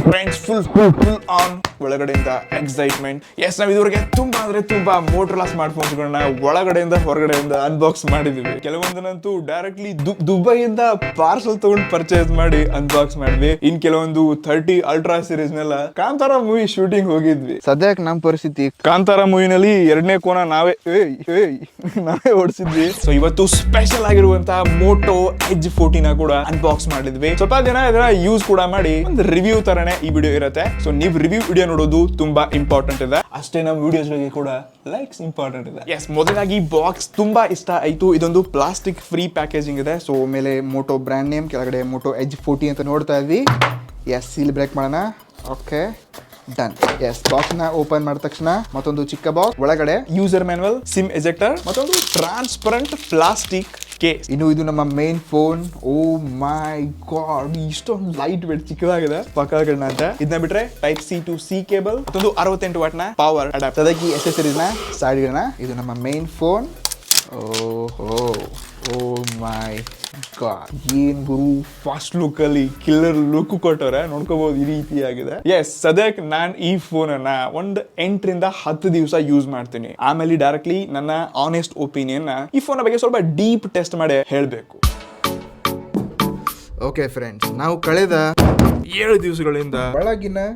Friends full on ಒಳಗಡೆಯಿಂದ excitement. S, ನಾವು ಇದುವರೆಗೆ ತುಂಬಾ ಮೋಟೋರೋಲಾ ಸ್ಮಾರ್ಟ್ ಫೋನ್ಸ್ಗಳನ್ನ ಒಳಗಡೆಯಿಂದ ಹೊರಗಡೆಯಿಂದ ಅನ್ಬಾಕ್ಸ್ ಮಾಡಿದೀವಿ. ಕೆಲವೊಂದನ್ನಂತೂ ಡೈರೆಕ್ಟ್ಲಿ ದುಬೈಯಿಂದ ಪಾರ್ಸಲ್ ತಗೊಂಡು ಪರ್ಚೇಸ್ ಮಾಡಿ ಅನ್ಬಾಕ್ಸ್ ಮಾಡಿದ್ವಿ. ಇನ್ ಕೆಲವೊಂದು 30 ಅಲ್ಟ್ರಾ ಸೀರೀಸ್ ನೆಲ್ಲ ಕಾಂತಾರ ಮೂವಿ ಶೂಟಿಂಗ್ ಹೋಗಿದ್ವಿ. ಸದ್ಯಕ್ಕೆ ನಮ್ಮ ಪರಿಸ್ಥಿತಿ ಕಾಂತಾರ ಮೂವಿನಲ್ಲಿ 2ನೇ ಕೋನ ನಾವೇ ಓಡಿಸಿದ್ವಿ. ಸೊ ಇವತ್ತು ಸ್ಪೆಷಲ್ ಆಗಿರುವಂತಹ ಮೋಟೋ ಎಡ್ಜ್ 14 ಕೂಡ ಅನ್ಬಾಕ್ಸ್ ಮಾಡಿದ್ವಿ. ಸ್ವಲ್ಪ ಜನ ಇದನ್ನ ಯೂಸ್ ಕೂಡ ಮಾಡಿ ಒಂದು ರಿವ್ಯೂ ತರನೇ ಈ ವಿಡಿಯೋ ಇರುತ್ತೆ. ಸೊ ನೀವು ರಿವ್ಯೂ ವಿಡಿಯೋ ನೋಡೋದು ತುಂಬಾ ಇಂಪಾರ್ಟೆಂಟ್ ಇದೆ, ಅಷ್ಟೇ ನಮ್ಮ ವಿಡಿಯೋಸ್ ಗಳಿಗೆ ಕೂಡ ಲೈಕ್ಸ್ ಇಂಪಾರ್ಟೆಂಟ್ ಇದೆ. ಎಸ್, ಮೊದಲಾಗಿ ಬಾಕ್ಸ್ ತುಂಬಾ ಇಷ್ಟ ಆಯ್ತು. ಇದೊಂದು ಪ್ಲಾಸ್ಟಿಕ್ ಫ್ರೀ ಪ್ಯಾಕೇಜಿಂಗ್ ಇದೆ. ಸೊ ಮೇಲೆ ಮೋಟೋ ಬ್ರ್ಯಾಂಡ್ ನೇಮ್, ಕೆಳಗಡೆ ಮೋಟೋ ಎಡ್ಜ್ 14 ಅಂತ ನೋಡ್ತಾ ಇದ್ವಿ. ಎಸ್, ಸೀಲ್ ಬ್ರೇಕ್ ಮಾಡೋಣ. Okay, done. ಎಸ್, ಬಾಕ್ಸ್ ನ ಓಪನ್ ಮಾಡಿದ ತಕ್ಷಣ ಮತ್ತೊಂದು ಚಿಕ್ಕ ಬಾಕ್ಸ್, ಒಳಗಡೆ ಯೂಸರ್ ಮ್ಯಾನ್ಯುವಲ್, ಸಿಮ್ ಎಜೆಕ್ಟರ್, ಮತ್ತೊಂದು ಟ್ರಾನ್ಸ್ಪರೆಂಟ್ ಪ್ಲಾಸ್ಟಿಕ್ ಕೇಸ್. ಇನ್ನು ಇದು ನಮ್ಮ main phone. O my god, ಇಷ್ಟೊಂದು ಲೈಟ್ ವೇಟ್ ಚಿಕ್ಕದಾಗಿದೆ ಪಕ್ಕಗಳನ್ನ ಅಂತ. ಇದನ್ನ ಬಿಟ್ರೆ type C to C cable, ಮತ್ತೊಂದು 68 ವಾಟ್ ನ ಪವರ್ ಅಡಾಪ್ಟರ್. ಅದಕ್ಕೆ ಎಸೆಸರೀಸ್ ನ ಸೈಡ್ ಗಳನ್ನ. ಇದು ನಮ್ಮ main phone. O my god, ಏನ್ ಗುರು ಫಾಸ್ಟ್ ಲುಕ್ ಅಲ್ಲಿ ಕಿಲ್ಲರ್ ಲುಕ್ ಕೊಟ್ಟವ್ರೆ, ನೋಡ್ಕೋಬಹುದು. ಈ ರೀತಿಯಾಗಿದೆ. ಎಸ್, ಸದ್ಯಕ್ಕೆ ನಾನು ಈ ಫೋನ್ ಅನ್ನ ಒಂದು 8 ರಿಂದ 10 ದಿವಸ ಯೂಸ್ ಮಾಡ್ತೀನಿ. ಆಮೇಲೆ ಡೈರೆಕ್ಟ್ಲಿ ನನ್ನ ಆನೆಸ್ಟ್ ಒಪಿನಿಯನ್ ಈ ಫೋನ್ ಬಗ್ಗೆ ಸ್ವಲ್ಪ ಡೀಪ್ ಟೆಸ್ಟ್ ಮಾಡಿ ಹೇಳ್ಬೇಕು. ಓಕೆ ಫ್ರೆಂಡ್ಸ್, ನಾವು ಕಳೆದ 7 ದಿವಸಗಳಿಂದ ಒಳಗಿನ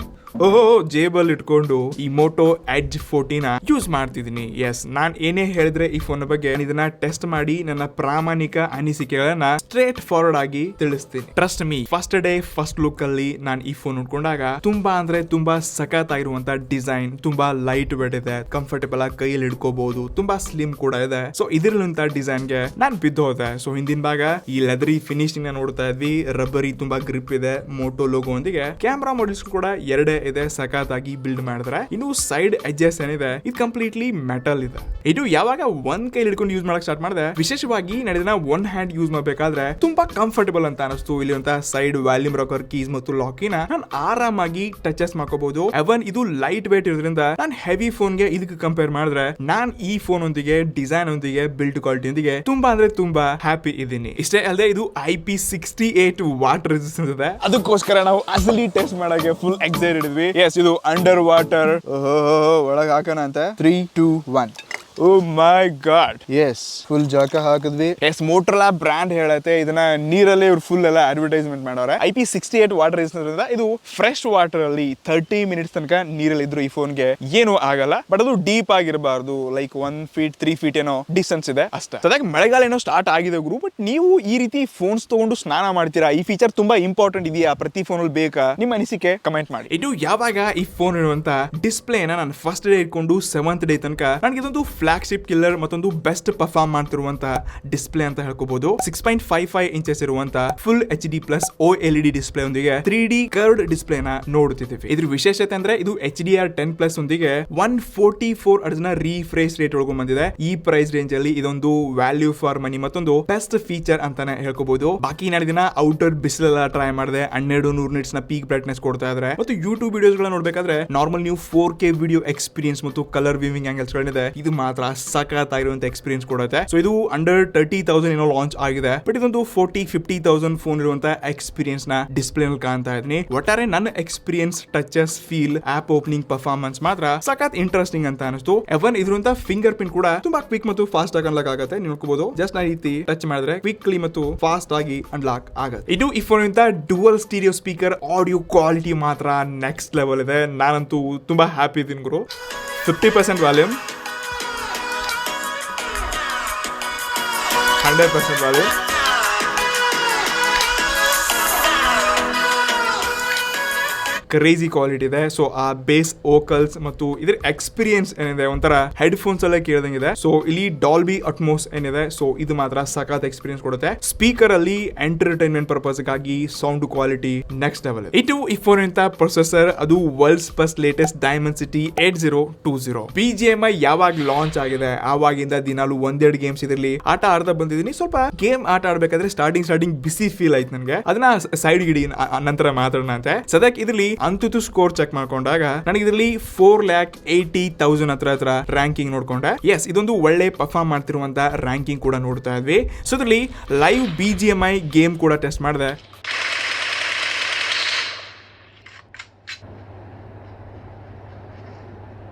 ಜೇಬಲ್ ಇಟ್ಕೊಂಡು ಈ ಮೋಟೋ ಎಡ್ಜ್ 14 ಯೂಸ್ ಮಾಡ್ತಿದ್ದೀನಿ. ಎಸ್, ನಾನ್ ಏನೇ ಹೇಳಿದ್ರೆ ಈ ಫೋನ್ ಬಗ್ಗೆ ಇದನ್ನ ಟೆಸ್ಟ್ ಮಾಡಿ ನನ್ನ ಪ್ರಾಮಾಣಿಕ ಅನಿಸಿಕೆಗಳನ್ನ ಸ್ಟ್ರೇಟ್ ಫಾರ್ವರ್ಡ್ ಆಗಿ ತಿಳಿಸ್ತೀನಿ. Trust me, first day first look ಅಲ್ಲಿ ನಾನು ಈ ಫೋನ್ ಉಟ್ಕೊಂಡಾಗ ತುಂಬಾ ಅಂದ್ರೆ ತುಂಬಾ ಸಖತ್ ಆಗಿರುವಂತ ಡಿಸೈನ್, ತುಂಬಾ ಲೈಟ್ ವೇಟ್ ಇದೆ, ಕಂಫರ್ಟೇಬಲ್ ಆಗಿ ಕೈಯಲ್ಲಿ ಹಿಡ್ಕೋಬಹುದು, ತುಂಬಾ ಸ್ಲಿಮ್ ಕೂಡ ಇದೆ. ಸೊ ಇದರಲ್ಲಿಂತ ಡಿಸೈನ್ ಗೆ ನಾನ್ ಬಿದ್ದೋದೆ. ಸೊ ಹಿಂದಿನ ಭಾಗ ಈ ಲೆದರಿ ಫಿನಿಶಿಂಗ್ ನೋಡ್ತಾ ಇದ್ವಿ, ರಬ್ಬರಿ ತುಂಬಾ ಗ್ರಿಪ್ ಇದೆ, ಮೋಟೋ ಲೋಗೋ ಒಂದಿಗೆ ಕ್ಯಾಮ್ರಾ ಮಾಡೆಲ್ಸ್ ಕೂಡ ಎರಡೇ ಇದೆ, ಸಖತ್ತಾಗಿ ಬಿಲ್ಡ್ ಮಾಡಿದ್ರೆ. ಇನ್ನು ಸೈಡ್ ಎಡ್ಜಸ್ ಏನಿದೆ ಇದು ಕಂಪ್ಲೀಟ್ಲಿ ಮೆಟಲ್ ಇದೆ. ಇದು ಯಾವಾಗ ಒಂದ್ ಕೈ ಹಿಡ್ಕೊಂಡು ಯೂಸ್ ಮಾಡಕ್ ಸ್ಟಾರ್ಟ್ ಮಾಡಿದೆ, ವಿಶೇಷವಾಗಿ ನಡೆದಿನ ಒನ್ ಹ್ಯಾಂಡ್ ಯೂಸ್ ಮಾಡಬೇಕಾದ್ರೆ ತುಂಬಾ ಕಂಫರ್ಟೇಬಲ್ ಅಂತ ಅನಿಸ್ತು. ಇಲ್ಲಿ ಅಂತ ಸೈಡ್ ವ್ಯಾಲ್ಯೂಮ್ ರಾಕರ್ ಕೀಸ್ ಮತ್ತು ಲಾಕಿನ ನಾನು ಆರಾಮಾಗಿ ಟಚಸ್ ಮಾಡ್ಕೋಬಹುದು. ಎವನ್ ಇದು ಲೈಟ್ ವೇಟ್ ಇರೋದ್ರಿಂದ ನಾನು ಹೆವಿ ಫೋನ್ ಗೆ ಇದಕ್ಕೆ ಕಂಪೇರ್ ಮಾಡಿದ್ರೆ ನಾನು ಈ ಫೋನ್ ಒಂದಿಗೆ ಡಿಸೈನ್ ಒಂದಿಗೆ ಬಿಲ್ಡ್ ಕ್ವಾಲಿಟಿ ಒಂದಿಗೆ ತುಂಬಾ ಅಂದ್ರೆ ತುಂಬಾ ಹ್ಯಾಪಿ ಇದ್ದೀನಿ. ಇಷ್ಟೇ ಅಲ್ಲದೆ ಇದು IP68 ವಾಟರ್ ರೆಸಿಸ್ಟೆನ್ಸ್ ಇದೆ. ಅದಕ್ಕೋಸ್ಕರ ನಾವು ಅಸಲಿ ಟೆಸ್ಟ್ ಮಾಡಕ್ಕೆ ಫುಲ್ ಎಕ್ಸೈಟೆಡ್ ಇದ್ವಿ. ಎಸ್, ಇದು ಅಂಡರ್ ವಾಟರ್ ಒಳಗೆ ಹಾಕೋಣ ಅಂತ. 3, 2, 1. Oh my god. Yes, full ಜಾಕ ಹಾಕಿದ್ವಿ. ಎಸ್, ಮೋಟೋರೋಲಾ ಬ್ರ್ಯಾಂಡ್ ಹೇಳತ್ತೆ ಇದನ್ನ ನೀರಲ್ಲಿ ಇವ್ರು ಫುಲ್ ಎಲ್ಲ ಅಡ್ವರ್ಟೈಸ್ಮೆಂಟ್ ಮಾಡವ್ರೆ. IP68 ವಾಟರ್ ಇರೋದ್ರಿಂದ ಇದು ಫ್ರೆಶ್ ವಾಟರ್ ಅಲ್ಲಿ 30 ಮಿನಿಟ್ಸ್ ತನಕ ನೀರಲ್ಲಿ ಇದ್ರು ಈ ಫೋನ್ಗೆ ಏನು ಆಗಲ್ಲ. ಬಟ್ ಅದು ಡೀಪ್ ಆಗಿರಬಾರ್ದು, ಲೈಕ್ 1 feet 3 feet ಏನೋ ಡಿಸ್ಟೆನ್ಸ್ ಇದೆ ಅಷ್ಟೇ. ಸದ್ಯಕ್ಕೆ ಮಳೆಗಾಲ ಏನೋ ಸ್ಟಾರ್ಟ್ ಆಗಿದೆ ಗುರು. ಬಟ್ ನೀವು ಈ ರೀತಿ ಫೋನ್ಸ್ ತಗೊಂಡು ಸ್ನಾನ ಮಾಡ್ತೀರಾ? ಈ ಫೀಚರ್ ತುಂಬಾ ಇಂಪಾರ್ಟೆಂಟ್ ಇದೆಯಾ? ಪ್ರತಿ ಫೋನ್ ಅಲ್ಲಿ ಬೇಕಾ? ನಿಮ್ಮ ಅನಿಸಿಕೆ ಕಮೆಂಟ್ ಮಾಡಿ. ಇದು ಯಾವಾಗ ಈ ಫೋನ್ ಇರುವಂತ ಡಿಸ್ಪ್ಲೇನ ನಾನು ಫಸ್ಟ್ ಡೇ ಇಟ್ಕೊಂಡು 7th ಡೇ ತನಕ ನನಗೆ ಇದೊಂದು ಫ್ಲಾಗ್ಶಿಪ್ ಕಿಲ್ಲರ್ ಮತ್ತೊಂದು ಬೆಸ್ಟ್ ಪರ್ಫಾರ್ಮ್ ಮಾಡ್ತಿರುವಂತಹ ಡಿಸ್ಪ್ಲೇ ಅಂತ ಹೇಳ್ಕೋಬಹುದು. 6.55 ಇಂಚಸ್ ಇರುವಂತ ಫುಲ್ HD+ OLED ಡಿಸ್ಪ್ಲೇ ಒಂದಿಗೆ 3D ಕರ್ವ್ಡ್ ಡಿಸ್ಪ್ಲೇ ನ ನೋಡ್ತಿದ್ದೀವಿ. ಇದ್ರ ವಿಶೇಷತೆ ಅಂದ್ರೆ ಇದು HDR10+ ಒಂದಿಗೆ 144 ಅರ್ಜ್ನ ರೀಫ್ರೆಶ್ ರೇಟ್ ಒಳಗೂ ಬಂದಿದೆ. ಈ ಪ್ರೈಸ್ ರೇಂಜ್ ಅಲ್ಲಿ ಇದೊಂದು ವ್ಯಾಲ್ಯೂ ಫಾರ್ ಮನಿ ಮತ್ತೊಂದು ಬೆಸ್ಟ್ ಫೀಚರ್ ಅಂತಾನೆ ಹೇಳ್ಕೋಬಹುದು. ಬಾಕಿ ನಾಳೆ ದಿನ ಔಟರ್ ಬಿಸಿಲೆಲ್ಲ ಟ್ರೈ ಮಾಡಿದೆ. 1200 ನಿಟ್ಸ್ ನ ಪೀಕ್ ಬ್ರೈಟ್ನೆಸ್ ಕೊಡ್ತಾ ಇದ್ರೆ ಮತ್ತು ಯೂಟ್ಯೂಬ್ ವಿಡಿಯೋಸ್ ಗಳನ್ನ ನೋಡ್ಬೇಕಾದ್ರೆ ನಾರ್ಮಲ್ ನೀವು 4K ವಿಡಿಯೋ ಎಕ್ಸ್ಪೀರಿಯನ್ಸ್ ಮತ್ತು ಕಲರ್ ವಿವಿಂಗ್ ಆಂಗಲ್ಸ್ ಗಳಿದೆ. ಇದು ಮಾತ್ರ ಸಖತ್ ಆಗಿರುವಂತ ಎಕ್ಸ್ಪೀರಿಯನ್ಸ್ ಕೊಡುತ್ತೆ. ಸೊ ಇದು ಅಂಡರ್ 30,000 ಏನೋ ಲಾಂಚ್ ಆಗಿದೆ. ಬಟ್ ಇದೊಂದು 40-50,000 ಫೋನ್ ಇರುವಂತ ಎಕ್ಸ್ಪೀರಿಯನ್ಸ್ ನ ಡಿಸ್ಪ್ಲೇ ನಲ್ಲಿ ಕಾಣ್ತಾ ಇದ್ದೀನಿ. ಒಟ್ಟಾರೆ ನನ್ನ experience, touches, feel, app opening, performance ಮಾತ್ರ ಸಖತ್ ಇಂಟ್ರೆಸ್ಟಿಂಗ್ ಅಂತ ಅನಿಸ್ತು. ಎವನ್ ಇದ್ರಂತ ಫಿಂಗರ್ ಪ್ರಿಂಟ್ ಕೂಡ ತುಂಬಾ ಕ್ವಿಕ್ ಮತ್ತು ಫಾಸ್ಟ್ ಆಗಿ ಅನ್ಲಾಕ್ ಆಗುತ್ತೆ. ನೋಡ್ಕೋಬಹುದು, ಜಸ್ಟ್ ನಾ ರೀತಿ ಟಚ್ ಮಾಡಿದ್ರೆ ಕ್ವಿಕ್ಲಿ ಮತ್ತು ಫಾಸ್ಟ್ ಆಗಿ ಅನ್ಲಾಕ್ ಆಗುತ್ತೆ. ಇದು ಈ ಫೋನ್ ಇಂದ dual stereo speaker audio quality ಮಾತ್ರ ನೆಕ್ಸ್ಟ್ ಲೆವೆಲ್ ಇದೆ. ನಾನಂತೂ ತುಂಬಾ ಹ್ಯಾಪಿ ಇದ್ದೀನಿ ಗುರು. 50% ವಾಲ್ಯೂಮ್, 100% ವಾಲ್ಯೂಮ್, ಕ್ರೇಜಿ ಕ್ವಾಲಿಟಿ ಇದೆ. ಸೊ ಆ ಬೇಸ್ ವೋಕಲ್ಸ್ ಮತ್ತು ಇದ್ರ ಎಕ್ಸ್ಪೀರಿಯನ್ಸ್ ಏನಿದೆ ಒಂಥರ ಹೆಡ್ ಫೋನ್ಸ್ ಅಲ್ಲೇ ಕೇಳ್ದಂಗಿದೆ. ಸೊ ಇಲ್ಲಿ ಡಾಲ್ಬಿ ಅಟ್ಮೋಸ್ ಏನಿದೆ, ಸೊ ಇದು ಮಾತ್ರ ಸಖತ್ ಎಕ್ಸ್ಪೀರಿಯನ್ಸ್ ಕೊಡುತ್ತೆ. ಸ್ಪೀಕರ್ ಅಲ್ಲಿ ಎಂಟರ್ಟೈನ್ಮೆಂಟ್ ಪರ್ಪಸ್ ಗಾಗಿ ಸೌಂಡ್ ಕ್ವಾಲಿಟಿ ನೆಕ್ಸ್ಟ್ ಲೆವೆಲ್. ಇದು ಈ ಫೋನ್ ಇಂತ ಪ್ರೊಸೆಸರ್ ಅದು world's first latest Dimensity 8020. BGMI ಯಾವಾಗ ಲಾಂಚ್ ಆಗಿದೆ ಆವಾಗಿಂದ ದಿನಾಲು ಒಂದೆರಡು ಗೇಮ್ಸ್ ಇದರಲ್ಲಿ ಆಟ ಆಡ್ತಾ ಬಂದಿದ್ದೀನಿ. ಸ್ವಲ್ಪ ಗೇಮ್ ಆಟ ಆಡ್ಬೇಕಾದ್ರೆ ಸ್ಟಾರ್ಟಿಂಗ್ ಬಿಸಿ ಫೀಲ್ ಆಯ್ತು ನನಗೆ. ಅದನ್ನ ಸೈಡ್ ಗಿಡಿ ನಂತರ ಮಾತಾಡೋಣ ಅಂತ. ಸದ್ಯಕ್ಕೆ ಇದರಲ್ಲಿ ಅಂತೂ ಸ್ಕೋರ್ ಚೆಕ್ ಮಾಡ್ಕೊಂಡಾಗ ನನಗೆ ಇದರಲ್ಲಿ 4,80,000 ಹತ್ರ ರ್ಯಾಂಕಿಂಗ್ ನೋಡ್ಕೊಂಡೆ. ಎಸ್, ಇದೊಂದು ಒಳ್ಳೆ ಪರ್ಫಾರ್ಮ್ ಮಾಡ್ತಿರುವಂತ ರ್ಯಾಂಕಿಂಗ್ ಕೂಡ ನೋಡ್ತಾ ಇದ್ವಿ. ಸೊ ಇದರಲ್ಲಿ ಲೈವ್ BGMI ಗೇಮ್ ಕೂಡ ಟೆಸ್ಟ್ ಮಾಡಿದೆ.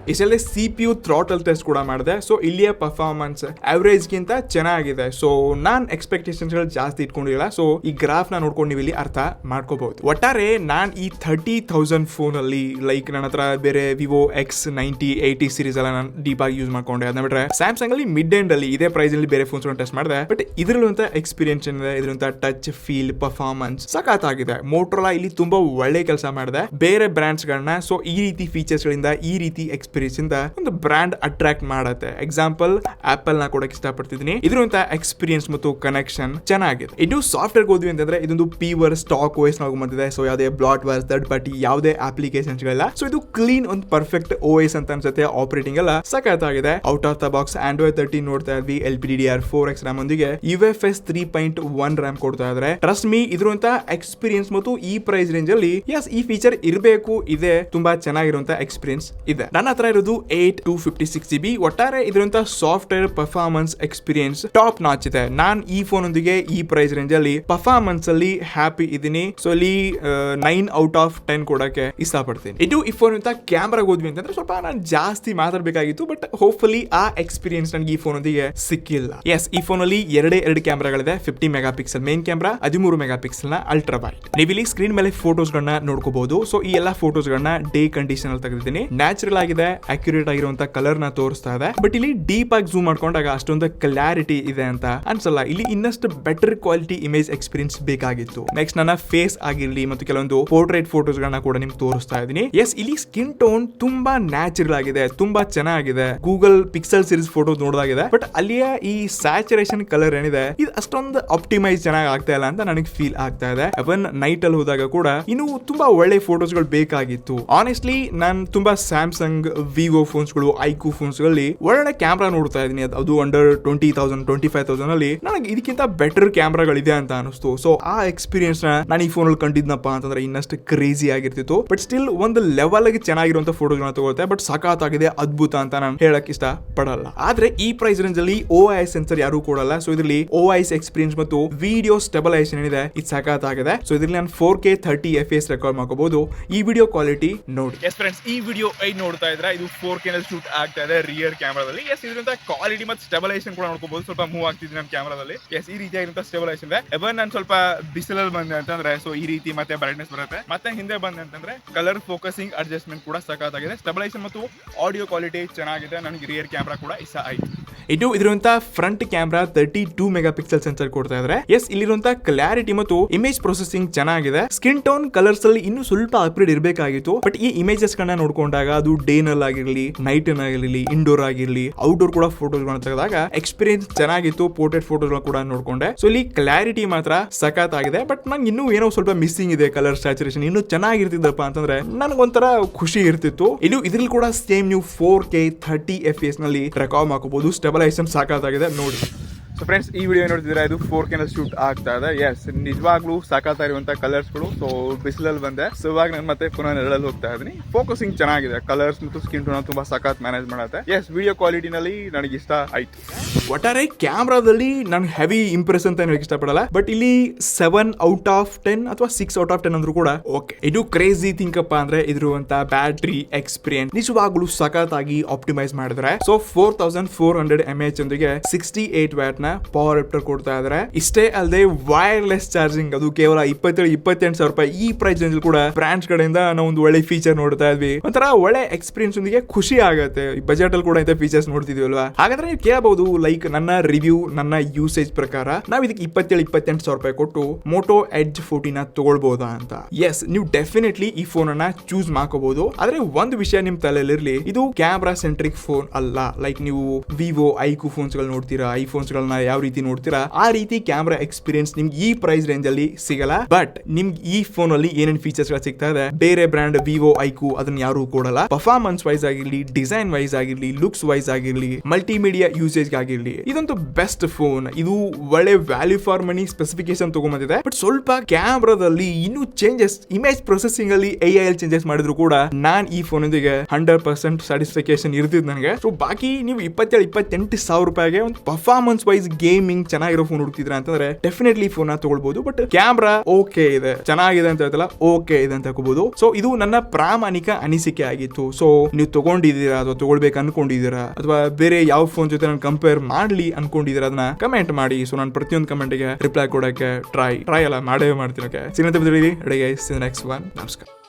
ಇಷ್ಟಲ್ಲೇ CPU ಥ್ರಾಟಲ್ ಟೆಸ್ಟ್ ಕೂಡ ಮಾಡಿದೆ. ಸೊ ಇಲ್ಲಿಯ ಪರ್ಫಾರ್ಮೆನ್ಸ್ ಅವರೇಜ್ ಗಿಂತ ಚೆನ್ನಾಗಿದೆ. ಸೊ ನಾನ್ ಎಕ್ಸ್ಪೆಕ್ಟೇಷನ್ಸ್ ಗಳು ಜಾಸ್ತಿ ಇಟ್ಕೊಂಡಿಲ್ಲ. ಸೊ ಈ ಗ್ರಾಫ್ ನ ನೋಡ್ಕೊಂಡು ನೀವು ಇಲ್ಲಿ ಅರ್ಥ ಮಾಡ್ಕೋಬಹುದು. ಒಟ್ಟಾರೆ ನಾನ್ ಈ 30,000 ಫೋನ್ ಅಲ್ಲಿ ಲೈಕ್ ನನ್ನ ಹತ್ರ ಬೇರೆ ವಿವೋ X90 80 ಸೀರೀಸ್ ಎಲ್ಲ ನಾನು ಡೀಪ್ ಆಗಿ ಯೂಸ್ ಮಾಡ್ಕೊಂಡೆ. ಅದನ್ನ ಬಿಟ್ರೆ ಸ್ಯಾಮ್ಸಂಗ್ ಅಲ್ಲಿ ಮಿಡ್ ಎಂಡ್ ಅಲ್ಲಿ ಇದೇ ಪ್ರೈಸ್ ಅಲ್ಲಿ ಬೇರೆ ಫೋನ್ಸ್ ಟೆಸ್ಟ್ ಮಾಡಿದೆ. ಬಟ್ ಇದರಲ್ಲಂತ ಎಕ್ಸ್ಪೀರಿಯನ್ಸ್ ಏನಿದೆ, ಇದರಂತ ಟಚ್ ಫೀಲ್ ಪರ್ಫಾರ್ಮೆನ್ಸ್ ಸಖತ್ತಾಗಿದೆ. ಮೋಟೋರೋಲಾ ಇಲ್ಲಿ ತುಂಬಾ ಒಳ್ಳೆ ಕೆಲಸ ಮಾಡಿದೆ ಬೇರೆ ಬ್ರಾಂಡ್ಸ್ ಗಳನ್ನ. ಸೊ ಈ ರೀತಿ ಫೀಚರ್ಸ್ ಗಳಿಂದ, ಈ ರೀತಿ ಎಕ್ಸ್ಪೀರಿಯನ್ಸ್ ಇಂದ ಒಂದು ಬ್ರಾಂಡ್ ಅಟ್ರಾಕ್ಟ್ ಮಾಡುತ್ತೆ. ಎಕ್ಸಾಂಪಲ್ ಆಪಲ್ ನ ಕೊಡಕ್ಕೆ ಇಷ್ಟಪಡ್ತಿದ್ದೀನಿ. ಇದರಂತ ಎಕ್ಸ್ಪೀರಿಯನ್ಸ್ ಮತ್ತು ಕನೆಕ್ಷನ್ ಚೆನ್ನಾಗಿದೆ. ಇದು ಸಾಫ್ಟ್ವೇರ್ ಹೋದ್ವಿ ಅಂತಂದ್ರೆ ಇದೊಂದು ಪ್ಯೂರ್ ಸ್ಟಾಕ್ OS ನಾವು ಬಂದಿದೆ. ಸೊ ಯಾವುದೇ ಬ್ಲಾಟ್ ವರ್ಸ್ ಥರ್ಡ್ ಪಾರ್ಟಿ ಯಾವುದೇ ಅಪ್ಲಿಕೇಶನ್ಸ್ ಗಳಿಲ್ಲ. ಸೊ ಇದು ಕ್ಲೀನ್ ಒಂದು ಪರ್ಫೆಕ್ಟ್ OS ಅಂತ ಅನ್ಸುತ್ತೆ. ಆಪರೇಟಿಂಗ್ ಎಲ್ಲ ಸಖತ್ತಾಗಿದೆ. Out of the box Android 13 ನೋಡ್ತಾ ಇದ್ವಿ. LPDDR4X RAM ಒಂದಿಗೆ UFS 3.1 RAM ಕೊಡ್ತಾ ಇದ್ದಾರೆ. ಟ್ರಸ್ಟ್ ಮೀ ಇದರಂತ ಎಕ್ಸ್ಪೀರಿಯನ್ಸ್ ಮತ್ತು ಈ ಪ್ರೈಸ್ ರೇಂಜ್ ಅಲ್ಲಿ ಈ ಫೀಚರ್ ಇರಬೇಕು, ಇದೆ, ತುಂಬಾ ಚೆನ್ನಾಗಿರುವಂತ ಎಕ್ಸ್ಪೀರಿಯನ್ಸ್ ಇದೆ. ನನ್ನ ಹತ್ರ ಇರೋದು 8/256GB. ಒಟ್ಟಾರೆ ಇದರಂತ software performance experience top notch ಇದೆ. ನಾನ್ ಈ ಫೋನ್ ಒಂದಿಗೆ ಈ ಪ್ರೈಸ್ ರೇಂಜ್ ಅಲ್ಲಿ ಪರ್ಫಾರ್ಮೆನ್ಸ್ ಅಲ್ಲಿ ಹ್ಯಾಪಿ ಇದೀನಿ. ಸೊ ಇಲ್ಲಿ 9/10 ಕೊಡಕ್ಕೆ ಇಷ್ಟಪಡ್ತೀನಿ. ಇದು ಈ ಫೋನ್ ಅಂತ ಕ್ಯಾಮ್ರಾ ಹೋದ್ವಿ ಅಂತಂದ್ರೆ ಸ್ವಲ್ಪ ನಾನು ಜಾಸ್ತಿ ಮಾತಾಡಬೇಕಾಗಿತ್ತು. ಬಟ್ ಹೋಪ್ಫುಲಿ ಆ ಎಕ್ಸ್ಪೀರಿಯನ್ಸ್ ನನಗೆ ಈ ಫೋನ್ ಒಂದಿಗೆ ಸಿಕ್ಕಿಲ್ಲ. ಈ ಫೋನ್ ಅಲ್ಲಿ ಎರಡು ಕ್ಯಾಮ್ರಾಗಳಿದೆ. 50 mega pixel main camera, 13 mega pixel ನ ಅಲ್ಟ್ರಾ ವೈಡ್. ನೀವು ಇಲ್ಲಿ ಸ್ಕ್ರೀನ್ ಮೇಲೆ ಫೋಟೋಸ್ ಗಳನ್ನ ನೋಡ್ಕೋಬಹುದು. ಸೊ ಈ ಎಲ್ಲಾ ಫೋಟೋಸ್ ಗಳನ್ನ ಡೇ ಕಂಡೀಷನ್ ಅಲ್ಲಿ ತೆಗೆದಿದ್ದೀನಿ. ನ್ಯಾಚುರಲ್ ಆಗಿದೆ, ಅಕ್ಯುರೇಟ್ ಆಗಿರುವಂತ ಕಲರ್ ನ ತೋರಿಸ್ತಾ ಇದೆ. ಬಟ್ ಇಲ್ಲಿ ಡೀಪ್ ಆಗಿ ಝೂಮ್ ಮಾಡ್ಕೊಂಡಾಗ ಅಷ್ಟೊಂದು ಕ್ಲಾರಿಟಿ ಇದೆ ಅಂತ ಅನ್ಸಲ್ಲ. ಇಲ್ಲಿ ಇನ್ನಷ್ಟು ಬೆಟರ್ ಕ್ವಾಲಿಟಿ ಇಮೇಜ್ ಎಕ್ಸ್ಪೀರಿಯನ್ಸ್ ಬೇಕಾಗಿತ್ತು. ನೆಕ್ಸ್ಟ್ ನನ್ನ ಫೇಸ್ ಆಗಿರ್ಲಿ ಮತ್ತು ಕೆಲವೊಂದು ಪೋರ್ಟ್ರೇಟ್ ಫೋಟೋಸ್ ಗಳನ್ನ ಕೂಡ ನಿಮ್ಗೆ ತೋರಿಸ್ತಾ ಇದೀನಿ. ಇಲ್ಲಿ ಸ್ಕಿನ್ ಟೋನ್ ತುಂಬಾ ನ್ಯಾಚುರಲ್ ಆಗಿದೆ, ತುಂಬಾ ಚೆನ್ನಾಗಿದೆ. ಗೂಗಲ್ ಪಿಕ್ಸೆಲ್ ಸೀರೀಸ್ ಫೋಟೋ ನೋಡೋದಾಗಿದೆ. ಬಟ್ ಅಲ್ಲಿಯ ಈ ಸ್ಯಾಚುರೇಷನ್ ಕಲರ್ ಏನಿದೆ ಇದು ಅಷ್ಟೊಂದು ಆಪ್ಟಿಮೈಸ್ ಚೆನ್ನಾಗಿ ಆಗ್ತಾ ಇಲ್ಲ ಅಂತ ನನಗೆ ಫೀಲ್ ಆಗ್ತಾ ಇದೆ. ಅವನ್ ನೈಟ್ ಅಲ್ಲಿ ಹೋದಾಗ ಕೂಡ ಇನ್ನು ತುಂಬಾ ಒಳ್ಳೆ ಫೋಟೋಸ್ ಗಳು ಬೇಕಾಗಿತ್ತು. ಆನೆಸ್ಟ್ಲಿ ನಾನು ತುಂಬಾ ಸ್ಯಾಮ್ಸಂಗ್ ವಿವೋ ಫೋನ್ಸ್ ಗಳು ಐಕ್ಯೂ ಫೋನ್ಸ್ ಗಳಲ್ಲಿ ಒಳ್ಳೆ ಕ್ಯಾಮ್ರಾ ನೋಡ್ತಾ ಇದೀನಿ. ಅದು ಅಂಡರ್ 20,000 25,000 ಅಲ್ಲಿ ನನಗೆ ಇದಕ್ಕಿಂತ ಬೆಟರ್ ಕ್ಯಾಮ್ರಾಗಳಿದೆ ಅಂತ ಅನಿಸ್ತು. ಸೊ ಆ ಎಕ್ಸ್ಪೀರಿಯನ್ಸ್ ನಾನು ಈ ಫೋನ್ ಅಲ್ಲಿ ಕಂಡಿದ್ನಪ್ಪ ಅಂತಂದ್ರೆ ಇನ್ನಷ್ಟು ಕ್ರೇಜಿ ಆಗಿರ್ತಿತ್ತು. ಬಟ್ ಸ್ಟಿಲ್ ಒಂದು ಲೆವೆಲ್ ಆಗಿ ಚೆನ್ನಾಗಿರುವಂತ ಫೋಟೋಗಳನ್ನ ತಗೊಳ್ತೆ. ಬಟ್ ಸಖತ್ತಾಗಿದೆ, ಅದ್ಭುತ ಅಂತ ನಾನು ಹೇಳಕ್ ಇಷ್ಟ ಪಡಲ್ಲ. ಆದ್ರೆ ಈ ಪ್ರೈಸ್ ರೇಂಜ್ ಅಲ್ಲಿ OIS ಸೆನ್ಸರ್ ಯಾರು ಕೊಡಲ್ಲ. ಸೊ ಇದರಲ್ಲಿ OIS ಎಕ್ಸ್ಪೀರಿಯನ್ಸ್ ಮತ್ತು ವಿಡಿಯೋ ಸ್ಟೆಬಲೈಸೇಷನ್ ಏನಿದೆ ಇದು ಸಖತ್ತಾಗಿದೆ. ಸೊ ಇದರಲ್ಲಿ ನಾನು 4K 30 FPS ರೆಕಾರ್ಡ್ ಮಾಡ್ಕೋಬಹುದು. ಈ ವಿಡಿಯೋ ಕ್ವಾಲಿಟಿ ನೋಡಿ. ಫ್ರೆಂಡ್ಸ್, ಈ ವಿಡಿಯೋ ನೋಡ್ತಾ ಇದ್ರೆ ಇದು 4K ನಲ್ಲಿ ಶೂಟ್ ಆಗ್ತಾ ಇದೆ ರಿಯರ್ ಕ್ಯಾಮ್ರಾದಲ್ಲಿ. ಇದರಿಂದ ಕ್ವಾಲಿಟಿ ಮತ್ತು ಸ್ಟೆಬಲೈಸೇಷನ್ ಕೂಡ ನೋಡ್ಕೋಬಹುದು. ಸ್ವಲ್ಪ ಮೂವ್ ಆಗ್ತಿದೆ ನನ್ನ ಕ್ಯಾಮ್ರಾದಲ್ಲಿ. ಈ ರೀತಿಯಾಗಿರುವಂತ ಸ್ಟೆಬಲೈಸೇಷನ್ ಇದೆ. ಎವನ್ ನಾನು ಸ್ವಲ್ಪ ಬಿಸಿಲಲ್ಲಿ ಬಂದೆ ಅಂತಂದ್ರೆ ಸೊ ಈ ರೀತಿ ಮತ್ತೆ ಬ್ರೈಟ್ನೆಸ್ ಬರುತ್ತೆ. ಮತ್ತೆ ಹಿಂದೆ ಬಂದೆ ಅಂತಂದ್ರೆ ಕಲರ್ ಫೋಕಸಿಂಗ್ ಅಡ್ಜಸ್ಟ್ಮೆಂಟ್ ಕೂಡ ಸಖತ್ತಾಗಿದೆ. ಸ್ಟೆಬಲೈಸೇಷನ್ ಮತ್ತು ಆಡಿಯೋ ಕ್ವಾಲಿಟಿ ಚೆನ್ನಾಗಿದೆ. ನನಗೆ ರಿಯರ್ ಕ್ಯಾಮ್ರಾ ಕೂಡ ಇಷ್ಟ ಆಯ್ತು. ಇದಿರುವಂತ front camera 32 megapixel sensor ಕೊಡ್ತಾ ಇದ್ದಾರೆ. ಇಲ್ಲಿರುವಂತ ಕ್ಲಾರಿಟಿ ಮತ್ತು ಇಮೇಜ್ ಪ್ರೊಸೆಸಿಂಗ್ ಚೆನ್ನಾಗಿದೆ. ಸ್ಕಿನ್ ಟೋನ್ ಕಲರ್ಸ್ ಅಲ್ಲಿ ಇನ್ನೂ ಸ್ವಲ್ಪ ಅಪ್ಗ್ರೇಡ್ ಇರಬೇಕಾಗಿತ್ತು. ಬಟ್ ಈ ಇಮೇಜಸ್ ಗಳನ್ನ ನೋಡ್ಕೊಂಡಾಗ ಅದು ಡೇ ನಲ್ಲಿ ಆಗಿರ್ಲಿ, ನೈಟ್ ಆಗಿರ್ಲಿ, ಇಂಡೋರ್ ಆಗಿರ್ಲಿ, ಔಟ್ಡೋರ್ ಕೂಡ ಫೋಟೋಸ್ ಗಳನ್ನ ತೆಗೆದಾಗ ಎಕ್ಸ್ಪೀರಿಯನ್ಸ್ ಚೆನ್ನಾಗಿತ್ತು. ಪೋರ್ಟ್ರೇಟ್ ಫೋಟೋಸ್ ಕೂಡ ನೋಡ್ಕೊಂಡೆ. ಸೊ ಇಲ್ಲಿ ಕ್ಲಾರಿಟಿ ಮಾತ್ರ ಸಖತ್ ಆಗಿದೆ. ಬಟ್ ನಂಗೆ ಇನ್ನೂ ಏನೋ ಸ್ವಲ್ಪ ಮಿಸ್ಸಿಂಗ್ ಇದೆ. ಕಲರ್ ಸ್ಯಾಚುರೇಷನ್ ಇನ್ನೂ ಚೆನ್ನಾಗಿರ್ತಿದ್ದಪ್ಪ ಅಂತಂದ್ರೆ ನನಗೊಂಥರ ಖುಷಿ ಇರ್ತಿತ್ತು. ಇದ್ರಲ್ಲಿ ಕೂಡ ಸೇಮ್ ನೀವು 4K 30 FPS ನಲ್ಲಿ ರೆಕಾರ್ಡ್ ಮಾಡ್ಕೋಬಹುದು. ಸ್ಟೆಬಲೈಸೇಷನ್ ಸಾಕಾಗಿದೆ ನೋಡಿ. ಸೊ ಫ್ರೆಂಡ್ಸ್, ಈ ವಿಡಿಯೋ ನೋಡ್ತಿದ್ರೆ ಇದು 4K ನಲ್ಲಿ ಶೂಟ್ ಆಗ್ತಾ ಇದೆ. ನಿಜವಾಗ್ಲೂ ಸಾಕಾಗ್ತಾ ಇರುವಂತ ಕಲರ್ಸ್ಗಳು. ಸೊ ಬಿಸಿಲಲ್ಲಿ ಬಂದೆ. ಸೊ ಇವಾಗ ನಾನು ಮತ್ತೆ ಪುನಃ ನೆರಳಲ್ಲಿ ಹೋಗ್ತಾ ಇದ್ದೀನಿ. ಫೋಕಸಿಂಗ್ ಚೆನ್ನಾಗಿದೆ. ಕಲರ್ಸ್ ಮತ್ತು ಸ್ಕಿನ್ ಟೋನ್ ತುಂಬಾ ಸಖತ್ ಮ್ಯಾನೇಜ್ ಮಾಡುತ್ತೆ. ವಿಡಿಯೋ ಕ್ವಾಲಿಟಿನಲ್ಲಿ ನನಗೆ ಇಷ್ಟ ಆಯ್ತು. ಒಟ್ಟಾರೆ ಕ್ಯಾಮ್ರಾದಲ್ಲಿ ನಾನು ಹೆವಿ ಇಂಪ್ರೆಸ್ ಅಂತ ಹೇಳಕ್ ಇಷ್ಟಪಡಲ್ಲ. ಬಟ್ ಇಲ್ಲಿ 7/10 ಅಥವಾ 6/10 ಅಂದ್ರೂ ಕೂಡ ಓಕೆ. ಇದು ಕ್ರೇಜಿ ಥಿಂಕ್ ಅಪ್ಪ ಅಂದ್ರೆ ಇದಿರುವಂತ ಬ್ಯಾಟ್ರಿ ಎಕ್ಸ್ಪೀರಿಯನ್ಸ್ ನಿಜವಾಗ್ಲೂ ಸಖತ್ ಆಗಿ ಆಪ್ಟಿಮೈಸ್ ಮಾಡಿದ್ರೆ. ಸೊ 4400 mAh ಒಂದಿಗೆ 68 ವ್ಯಾಟ್ ನ ಪವರ್ ಅಡಾಪ್ಟರ್ ಕೊಡ್ತಾ ಇದ್ದಾರೆ. ಇಷ್ಟೇ ಅಲ್ಲದೆ ವೈರ್ಲೆಸ್ ಚಾರ್ಜಿಂಗ್, ಅದು ಕೇವಲ 27,000 ರೂಪಾಯಿ. ಈ ಪ್ರೈಸ್ ರೇಂಜ್ ಕೂಡ ಬ್ರಾಂಡ್ಸ್ ಕಡೆಯಿಂದ ನಾವು ಒಂದು ಒಳ್ಳೆ ಫೀಚರ್ ನೋಡ್ತಾ ಇದ್ವಿ. ಒಂಥರ ಒಳ್ಳೆ ಎಕ್ಸ್ಪೀರಿಯನ್ಸ್ ಒಂದಿಗೆ ಖುಷಿ ಆಗುತ್ತೆ. ಬಜೆಟ್ ಅಲ್ಲಿ ಕೂಡ ಇಂಥ ಫೀಚರ್ಸ್ ನೋಡ್ತಿದೀವಿ ಅಲ್ವಾ. ಹಾಗಾದ್ರೆ ನೀವು ಕೇಳಬಹುದು, ಲೈಕ್ ನನ್ನ ರಿವ್ಯೂ, ನನ್ನ ಯೂಸೇಜ್ ಪ್ರಕಾರ ನಾವು ಇದಕ್ಕೆ 27,000 ರೂಪಾಯಿ ಕೊಟ್ಟು ಮೋಟೋ ಎಡ್ಜ್ 14 ತಗೊಳ್ಬಹುದಾ ಅಂತ. ನೀವು ಡೆಫಿನೆಟ್ಲಿ ಈ ಫೋನ್ ಅನ್ನ ಚೂಸ್ ಮಾಡ್ಕೋಬಹುದು. ಆದ್ರೆ ಒಂದು ವಿಷಯ ನಿಮ್ ತಲೆಯಲ್ಲಿರ್ಲಿ, ಇದು ಕ್ಯಾಮ್ರಾ ಸೆಂಟ್ರಿಕ್ ಫೋನ್ ಅಲ್ಲ. ಲೈಕ್ ನೀವು ವಿವೋ ಐಕ್ಯೂ ಫೋನ್ಸ್ ಗಳು ನೋಡ್ತೀರಾ, ಐಫೋನ್ಸ್ ಗಳನ್ನ ಯಾವ ರೀತಿ ನೋಡ್ತೀರಾ ಆ ರೀತಿ ಕ್ಯಾಮ್ರಾ ಎಕ್ಸ್ಪೀರಿಯನ್ಸ್ ನಿಮ್ಗೆ ಈ ಪ್ರೈಸ್ ರೇಂಜ್ ಅಲ್ಲಿ ಸಿಗಲ್ಲ. ಬಟ್ ನಿಮ್ಗೆ ಈ ಫೋನ್ ಅಲ್ಲಿ ಏನೇನ್ ಫೀಚರ್ಸ್ ಗಳು ಸಿಗ್ತಾ ಇದೆ ಬೇರೆ ಬ್ರಾಂಡ್ ವಿವೋ ಐಕ್ಯೂ ಅದನ್ನ ಯಾರು ಕೊಡಲ್ಲ. ಪರ್ಫಾರ್ಮೆನ್ಸ್ ವೈಸ್ ಆಗಿರ್ಲಿ, ಡಿಸೈನ್ ವೈಸ್ ಆಗಿರ್ಲಿ, ಲುಕ್ಸ್ ವೈಸ್ ಆಗಿರ್ಲಿ, ಮಲ್ಟಿಮೀಡಿಯಾ ಯೂಸೇಜ್ ಆಗಿರ್ಲಿ, ಇದಂತೂ ಬೆಸ್ಟ್ ಫೋನ್. ಇದು ಒಳ್ಳೆ ವ್ಯಾಲ್ಯೂ ಫಾರ್ ಮನಿ ಸ್ಪೆಸಿಫಿಕೇಶನ್ ತಗೊಂಬಂದಿದೆ. ಬಟ್ ಸ್ವಲ್ಪ ಕ್ಯಾಮ್ರಾದಲ್ಲಿ ಇನ್ನೂ ಚೇಂಜಸ್, ಇಮೇಜ್ ಪ್ರೊಸೆಸಿಂಗ್ ಅಲ್ಲಿ AI ಚೇಂಜಸ್ ಮಾಡಿದ್ರು ಕೂಡ ನಾನ್ ಈ ಫೋನ್ ಇಂದಿಗೆ 100% ಸ್ಯಾಟಿಸ್ಫಿಕೇಶನ್ ಇರ್ತಿದ್ ನನಗೆ. ಸೊ ಬಾಕಿ ನೀವು 27,000-28,000 ರೂಪಾಯಿಗೆ ಒಂದು ಪರ್ಫಾರ್ಮೆನ್ಸ್ ವೈಸ್ ಗೈಸ್ ಗೇಮಿಂಗ್ ಚೆನ್ನಾಗಿರೋ ಫೋನ್ ಹುಡುಕ್ತಿದ್ರ ಅಂತಂದ್ರೆ ಡೆಫಿನೆಟ್ಲಿ ಫೋನ್ ತಗೊಳ್ಬಹುದು. ಬಟ್ ಕ್ಯಾಮ್ರಾ ಓಕೆ ಇದೆ, ಚೆನ್ನಾಗಿದೆ ಅಂತ ಹೇಳ್ತಲ್ಲ, ಓಕೆ ಇದೆ ಅಂತ ತಗೋಬಹುದು. ಸೊ ಇದು ನನ್ನ ಪ್ರಾಮಾಣಿಕ ಅನಿಸಿಕೆ ಆಗಿತ್ತು. ಸೊ ನೀವು ತಗೊಂಡಿದ್ದೀರಾ ಅಥವಾ ತಗೊಳ್ಬೇಕು ಅನ್ಕೊಂಡಿದ್ದೀರಾ ಅಥವಾ ಬೇರೆ ಯಾವ ಫೋನ್ ಜೊತೆ ನಾನು ಕಂಪೇರ್ ಮಾಡ್ಲಿ ಅನ್ಕೊಂಡಿದ್ದೀರಾ ಅದನ್ನ ಕಮೆಂಟ್ ಮಾಡಿ. ಸೊ ನಾನು ಪ್ರತಿಯೊಂದು ಕಮೆಂಟ್ಗೆ ರಿಪ್ಲೈ ಕೊಡಕ್ಕೆ ಟ್ರೈ ಅಲ್ಲ ಮಾಡೇ ಮಾಡ್ತೀನಿ. ಓಕೆ, ಸಿಗೋಣ ನೆಕ್ಸ್ಟ್ ಒನ್. ನಮಸ್ಕಾರ.